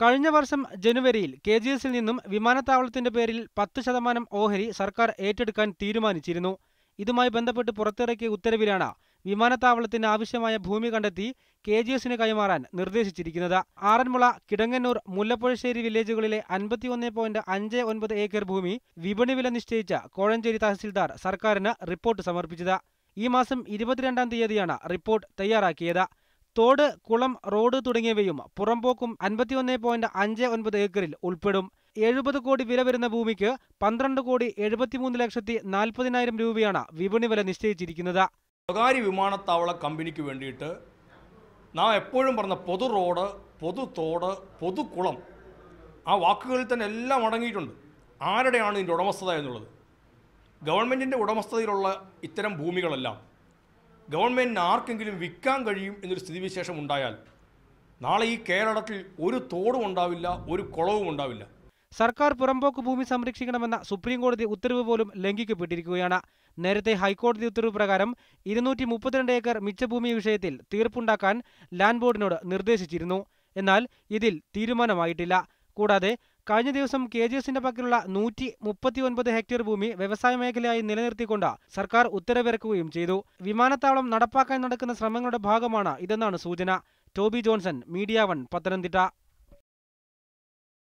കഴിഞ്ഞ വർഷം ജനുവരിയിൽ KGS നിന്നും വിമാനത്താവളത്തിന്റെ പേരിൽ 10% ഓഹരി സർക്കാർ ഏറ്റെടുക്കാൻ തീരുമാനിച്ചിരുന്നു. ഇതുമായി ബന്ധപ്പെട്ട് പുറത്തിറക്കിയ ഉത്തരവിലാണ് വിമാനത്താവളത്തിന് ആവശ്യമായ ഭൂമി കണ്ടെത്തി KGS കൈമാറാൻ നിർദ്ദേശിച്ചിരിക്കുന്നത്. ആറന്മുള, കിടങ്ങന്നൂർ, മുല്ലപ്പുഴശ്ശേരി വില്ലേജുകളിലെ 51.59 ഏക്കർ ഭൂമി വിപണി വില നിശ്ചയിച്ച കോഴഞ്ചേരി തഹസിൽദാർ സർക്കാരിന് റിപ്പോർട്ട് സമർപ്പിച്ചത്. ഈ മാസം 22-ാം തീയതിയാണ് റിപ്പോർട്ട് തയ്യാറാക്കിയത്. തോട്, കുളം, റോഡ് തുടങ്ങിയവയും പുറമ്പോക്കും 51.59 ഏക്കറിൽ ഉൾപ്പെടും. 70 കോടി വില വരുന്ന ഭൂമിക്ക് 12,73,40,000 രൂപയാണ് വിപണി വില നിശ്ചയിച്ചിരിക്കുന്നത്. സ്വകാര്യ വിമാനത്താവള കമ്പനിക്ക് വേണ്ടിയിട്ട് നാം എപ്പോഴും പറഞ്ഞ പൊതു റോഡ്, പൊതു തോട്, പൊതുകുളം, ആ വാക്കുകളിൽ തന്നെ എല്ലാം അടങ്ങിയിട്ടുണ്ട്. ആരുടെയാണ് ഇതിൻ്റെ ഉടമസ്ഥത എന്നുള്ളത്? ഗവൺമെൻറ്റിൻ്റെ ഉടമസ്ഥതയിലുള്ള ഇത്തരം ഭൂമികളെല്ലാം ഗവൺമെൻറ്റിന് ആർക്കെങ്കിലും വിൽക്കാൻ കഴിയും എന്നൊരു സ്ഥിതിവിശേഷം ഉണ്ടായാൽ നാളെ ഈ കേരളത്തിൽ ഒരു തോടും ഉണ്ടാവില്ല, ഒരു കുളവും ഉണ്ടാവില്ല. സർക്കാർ പുറമ്പോക്ക് ഭൂമി സംരക്ഷിക്കണമെന്ന സുപ്രീംകോടതി ഉത്തരവ് പോലും ലംഘിക്കപ്പെട്ടിരിക്കുകയാണ്. നേരത്തെ ഹൈക്കോടതി ഉത്തരവ് പ്രകാരം 232 ഏക്കർ മിച്ചഭൂമി വിഷയത്തിൽ തീർപ്പുണ്ടാക്കാൻ ലാൻഡ് ബോർഡിനോട് നിർദ്ദേശിച്ചിരുന്നു. എന്നാൽ ഇതിൽ തീരുമാനമായിട്ടില്ല. കൂടാതെ കഴിഞ്ഞ ദിവസം KGS പക്കലുള്ള 139 ഹെക്ടർ ഭൂമി വ്യവസായ മേഖലയായി നിലനിർത്തിക്കൊണ്ട് സർക്കാർ ഉത്തരവിറക്കുകയും ചെയ്തു. വിമാനത്താവളം നടപ്പാക്കാൻ നടക്കുന്ന ശ്രമങ്ങളുടെ ഭാഗമാണ് ഇതെന്നാണ് സൂചന. ടോബി ജോൺസൺ, മീഡിയ 1, പത്തനംതിട്ട.